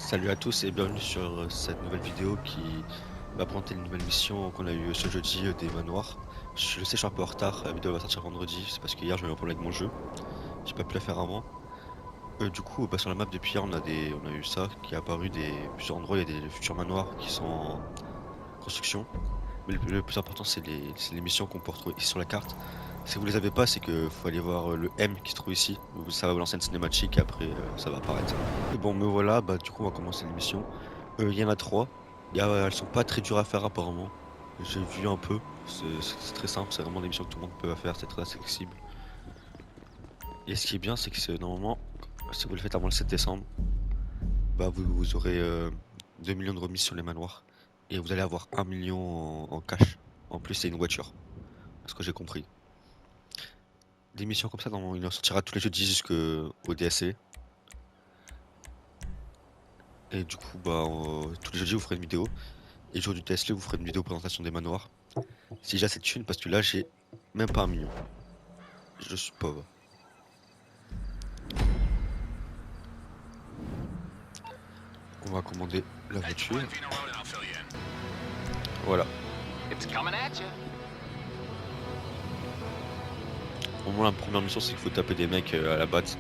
Salut à tous et bienvenue sur cette nouvelle vidéo qui va présenter une nouvelle mission qu'on a eu ce jeudi des manoirs. Je le sais, je suis un peu en retard, la vidéo va sortir vendredi, c'est parce que hier j'ai eu un problème avec mon jeu, j'ai pas pu la faire avant. Du coup, sur la map depuis hier on a eu ça qui est apparu plusieurs endroits, il y a des futurs manoirs qui sont en construction. Mais le plus important c'est les missions qu'on peut retrouver ici sur la carte. Si vous les avez pas, c'est que faut aller voir le M qui se trouve ici, ça va vous lancer une cinématique et après ça va apparaître. Et bon me voilà, du coup on va commencer l'émission. Il y en a 3. Elles sont pas très dures à faire apparemment. J'ai vu un peu, c'est très simple, c'est vraiment des missions que tout le monde peut faire, c'est très accessible. Et ce qui est bien, c'est que normalement, si vous le faites avant le 7 décembre, vous aurez 2 millions de remises sur les manoirs. Et vous allez avoir 1 million en cash. En plus, c'est une voiture, à ce que j'ai compris. Des missions comme ça, normalement, il en sortira tous les jeudis jusqu'au DSC. Et du coup, tous les jeudis, vous ferez une vidéo. Et le jour du TSL, vous ferez une vidéo présentation des manoirs. Si j'ai assez de thunes, parce que là, j'ai même pas 1 million. Je suis pauvre. On va commander la voiture. Voilà. Au moins, la première mission, c'est qu'il faut taper des mecs à la batte.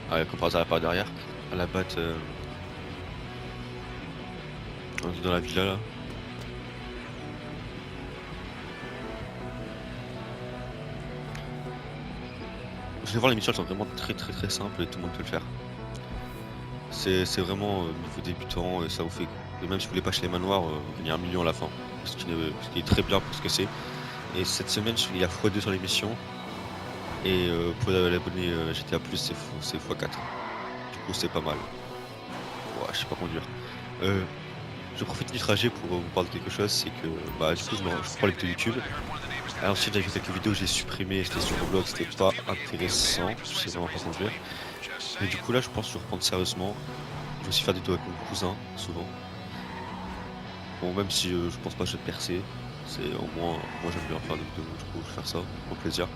Comme par hasard, par derrière. À la batte. On est dans la villa là. Vous allez voir, les missions elles sont vraiment très simples et tout le monde peut le faire. C'est vraiment niveau débutant et ça vous fait. Et même si vous voulez pas chez les manoirs, il y a 1 million à la fin. Ce qui est très bien pour ce que c'est. Et cette semaine, il y a x2 sur l'émission. Et pour l'abonné GTA, c'est x4. Du coup, c'est pas mal. Ouais, je sais pas conduire. Je profite du trajet pour vous parler de quelque chose, c'est que du coup je prends les vidéos YouTube. Alors ensuite j'ai vu quelques vidéos que j'ai supprimées, c'était sur Roblox, c'était pas intéressant, je sais vraiment pas conduire. Mais du coup là je pense que je vais reprendre sérieusement. Je vais aussi faire des vidéos avec mon cousin, souvent. Bon même si je pense pas que je vais percer, c'est au moins moi j'aime bien faire des vidéos, du coup je vais faire ça, pour plaisir. De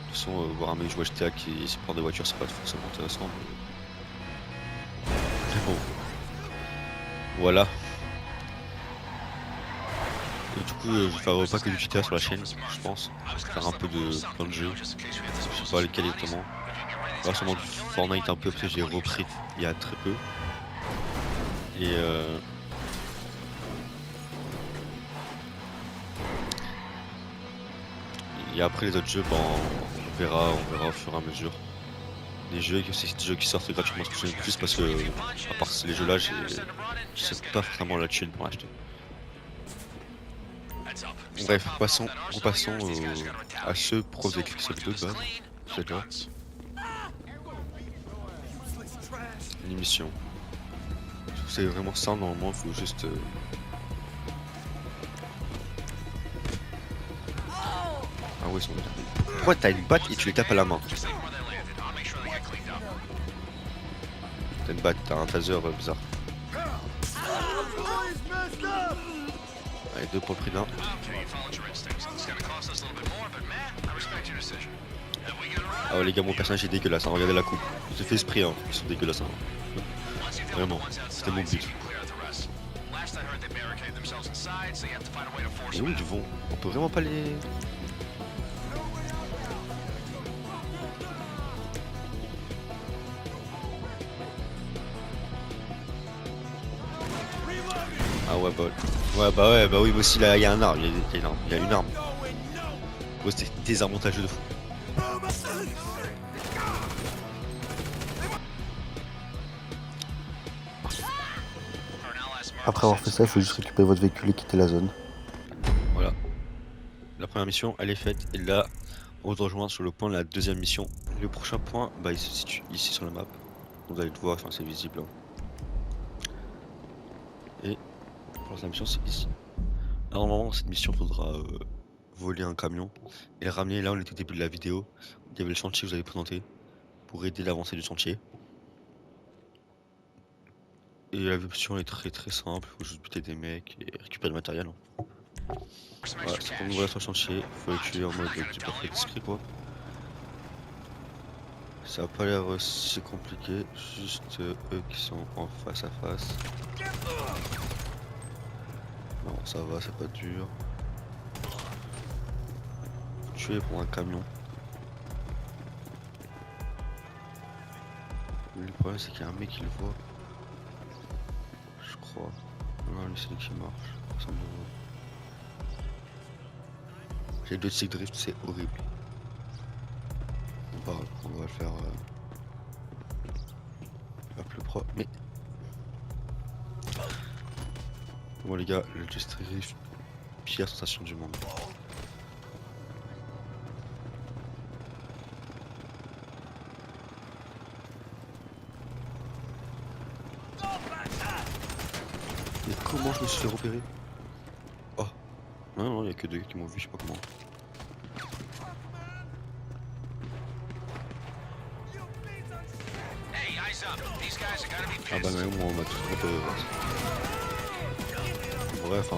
toute façon voir un mec jouer à GTA qui se prend des voitures c'est pas forcément intéressant mais bon. Voilà. Et du coup, je vais faire pas que du GTA sur la chaîne, je pense. Je vais faire un peu de plein de jeux. Je sais pas lesquels exactement. Pas sûrement du Fortnite un peu, parce que j'ai repris il y a très peu. Et après les autres jeux, on verra au fur et à mesure. Les jeux, c'est des jeux qui sortent gratuitement ce que j'aime plus parce que, à part les jeux là, je sais pas vraiment la thune pour l'acheter. Bref, repassons à ceux pour vous écrire cette vidéo de base. C'est là. Une émission. C'est vraiment simple, normalement, il faut juste. Ah ouais, ils sont bien. Pourquoi t'as une batte et tu les tapes à la main? T'as une batte, t'as un taser bizarre. Allez, 2 pour le prix d'un. Ah ouais, les gars, mon personnage est dégueulasse, hein, regardez la coupe. J'ai fait esprit, hein, ils sont dégueulasses. Hein. Vraiment, c'était mon but. Et où ils vont? On peut vraiment pas les. Ah ouais, bah oui, moi aussi là, il y a un arme, il y a une arme. Ouais, c'était désarmontage de fou. Après avoir fait ça, il faut juste récupérer votre véhicule et quitter la zone. Voilà. La première mission, elle est faite. Et là, on se rejoint sur le point de la deuxième mission. Le prochain point, il se situe ici sur la map. Vous allez le voir, enfin, c'est visible. Hein. Et pour la mission, c'est ici. Alors, normalement, cette mission, il faudra voler un camion et le ramener là où on était au début de la vidéo. Il y avait le chantier que je vous avais présenté pour aider l'avancée du chantier. Et la mission est très simple, faut juste buter des mecs et récupérer le matériel. Hein. Voilà, c'est pour nous voilà sur le chantier, faut les tuer en mode du parfait discret quoi. Ça a pas l'air si compliqué, juste eux qui sont en face à face. Non, ça va, c'est pas dur. Tuer pour un camion. Mais le problème c'est qu'il y a un mec qui le voit. Je crois. Non, lui c'est lui qui marche. Ça me voit. J'ai deux stick drift, c'est horrible. On va le faire à plus propre. Mais bon les gars, le joystick drift, pire sensation du monde. Mais comment je me suis fait repérer? Oh non, il y a que deux qui m'ont vu, je sais pas comment. Ah bah même moi on m'a tous repéré. Bref, hein,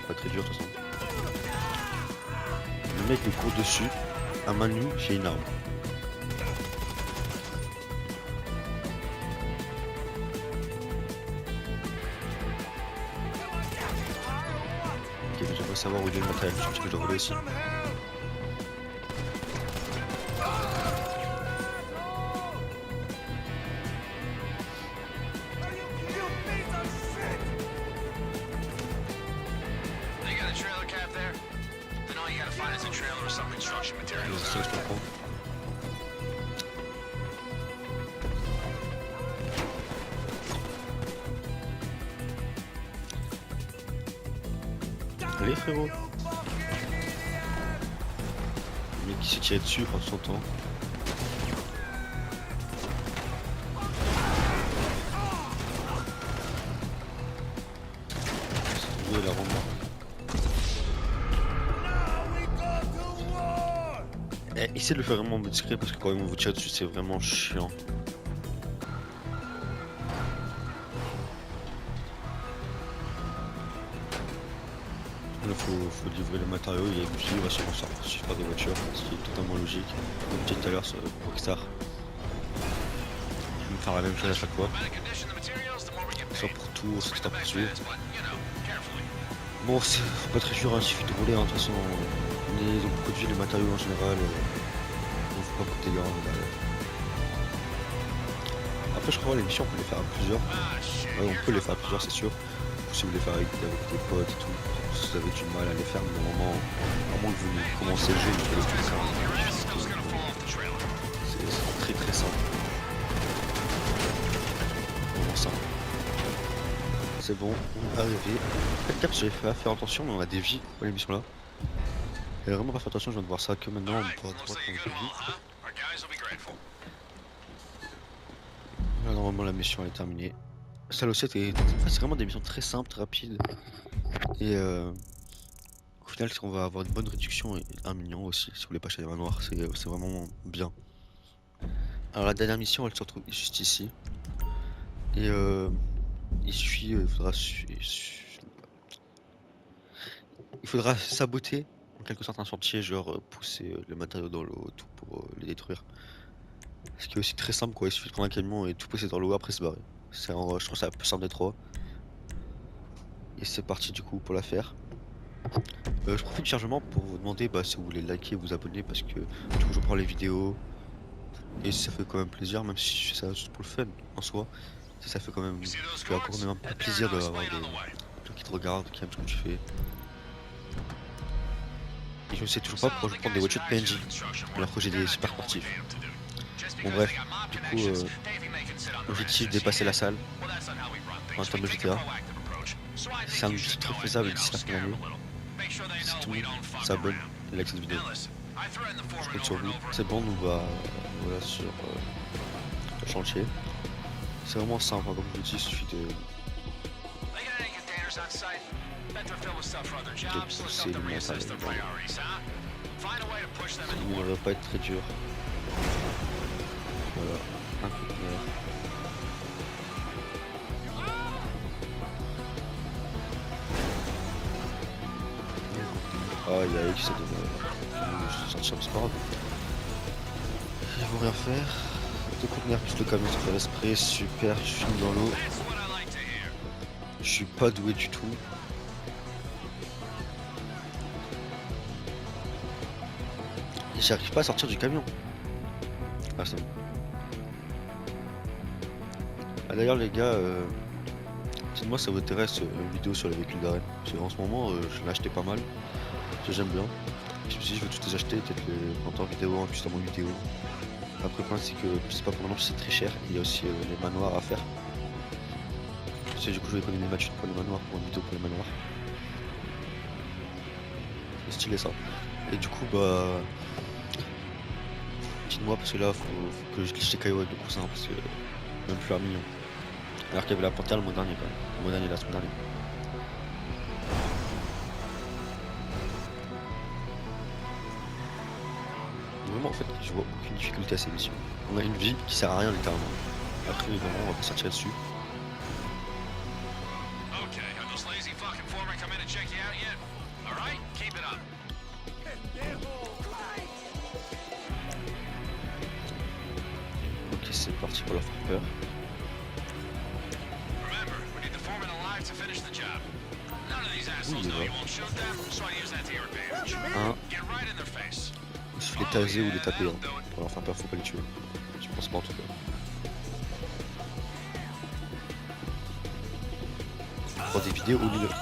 pas très dur de toute façon. Le mec me court dessus, à main nue, j'ai une arme. Ok, mais j'aimerais savoir où il est le matériel, je pense que je dois voler aussi. Ça, je comprends. Allez frérot. Le mec qui s'est tiré dessus prend son temps. C'est trouvé la remarque. Essayez de le faire vraiment discret parce que quand même on vous tire dessus c'est vraiment chiant. Là faut livrer les matériaux, il y a une fille, il va sûrement sortir par des voitures, ce qui est totalement logique. Comme je disais tout à l'heure sur Rockstar. Ils vont faire la même chose à chaque fois. Soit pour tout, soit pour suivre. Bon, c'est pas très dur, hein, il suffit de rouler, hein, de toute façon. Ils ont beaucoup de vie, les matériaux en général. Donc faut pas coûter gars. Après, je crois que les missions, on peut les faire à plusieurs. Ouais, on peut les faire à plusieurs, c'est sûr. Si vous voulez faire avec des potes et tout, si vous avez du mal à les faire, mais normalement, à moins que vous commencez le jeu, vous pouvez les faire. C'est très très simple. Vraiment simple. C'est bon, on est arrivé. Faites gaffe, j'avais fait faire attention, mais on a des vies pour l'émission là. J'avais vraiment pas fait attention, je viens de voir ça que maintenant, on pourra droite on a des vies. Là, normalement, la mission est terminée. Celle aussi, c'est vraiment des missions très simples, très rapides. Et au final, on va avoir une bonne réduction et 1 million aussi, si vous voulez pas acheter des manoirs, c'est vraiment bien. Alors la dernière mission, elle se retrouve juste ici. Et il suffit, il faudra saboter en quelque sorte un chantier, genre pousser le matériau dans l'eau, tout pour les détruire. Ce qui est aussi très simple quoi, il suffit de prendre un camion et tout pousser dans l'eau après se barrer. Je trouve ça plus simple des trois. Et c'est parti du coup pour la faire. Je profite du chargement pour vous demander si vous voulez liker, vous abonner parce que du coup je prends les vidéos et ça fait quand même plaisir, même si je fais ça juste pour le fun en soi. Ça fait quand même, encore même un peu plaisir d'avoir des gens qui te regardent, qui aiment ce que tu fais. Et je ne sais toujours pas pourquoi je prends des voitures de PNJ alors que j'ai des super sportifs. Bon bref, du coup l'objectif dépasser la salle en termes de GTA. C'est un objectif très faisable d'ici la fin de l'année. Si tout le monde s'abonne et like cette vidéo. Je compte sur vous. C'est bon, nous voilà sur le chantier. C'est vraiment simple, hein, comme je vous dis, il suffit de pousser le matériel. Il ne va pas être très dur. Voilà, un conteneur. Ah, il y a eux qui essaient de sortir, mais c'est pas grave. Ils vont rien faire. le conteneur plus le camion, ça fait l'esprit, super, je suis dans l'eau. Je suis pas doué du tout. Et j'arrive pas à sortir du camion. Ah c'est bon. Ah d'ailleurs les gars, dites-moi si ça vous intéresse une vidéo sur les véhicules d'arène. Parce qu'en ce moment je l'ai acheté pas mal, que j'aime bien. Je me suis dit je veux tous les acheter, peut-être les prendre en vidéo, en plus dans mon vidéo. Après le problème c'est que je sais pas pour maintenant c'est très cher, il y a aussi les manoirs à faire. Parce que du coup je vais prendre des matchs pour les manoirs, pour une vidéo pour les manoirs. C'est stylé ça. Et du coup bah dites-moi parce que là faut que je glitch les cailloux avec le coussin parce que même plus à 1 million. Alors qu'il y avait la panthère le mois dernier quand même. Le mois dernier, la semaine dernière. Vraiment en fait je vois aucune difficulté à ces missions. On a une vie qui sert à rien littéralement. Après vraiment on va pas sortir dessus. Ok c'est parti pour leur faire peur. Oui, il est vrai. Je vais les taser ou les taper hein. Pour leur faire peur faut pas les tuer. Je pense pas en tout cas. Pour des vidéos au milieu. Là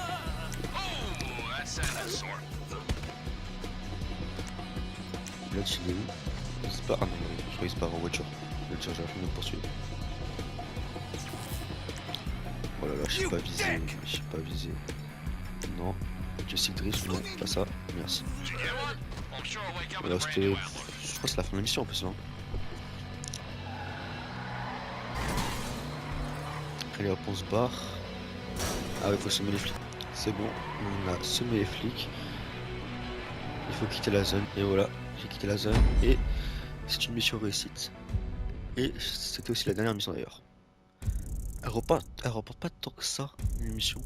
il est où? Il se barre. Ah non, je crois qu'il se barre en voiture. Là j'ai fini de poursuivre. Oh là là, je sais pas viser, je sais pas viser. Non, Jessic Drift, non, pas ça, merci. Là c'était. Je crois que c'est la fin de la mission en plus, non? Allez hop, on se barre. Ah ouais, faut semer les flics. C'est bon, on a semé les flics. Il faut quitter la zone, et voilà, j'ai quitté la zone, et c'est une mission réussite. Et c'était aussi la dernière mission d'ailleurs. Elle rapporte pas tant que ça, une mission.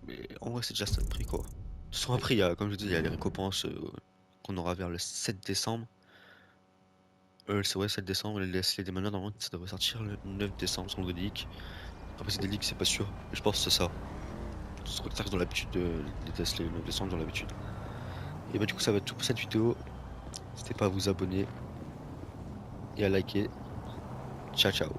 Mais en vrai, c'est déjà ça de prix quoi. De toute façon, après, comme je dis, il y a les récompenses qu'on aura vers le 7 décembre. C'est vrai, 7 décembre, les démoniaques, normalement, ça devrait sortir le 9 décembre, selon le leak. Après, c'est des leaks, c'est pas sûr. Mais je pense que c'est ça. Je crois que ça reste dans l'habitude des tests le 9 décembre, dans l'habitude. Et bah, du coup, ça va être tout pour cette vidéo. N'hésitez pas à vous abonner et à liker. Ciao, ciao.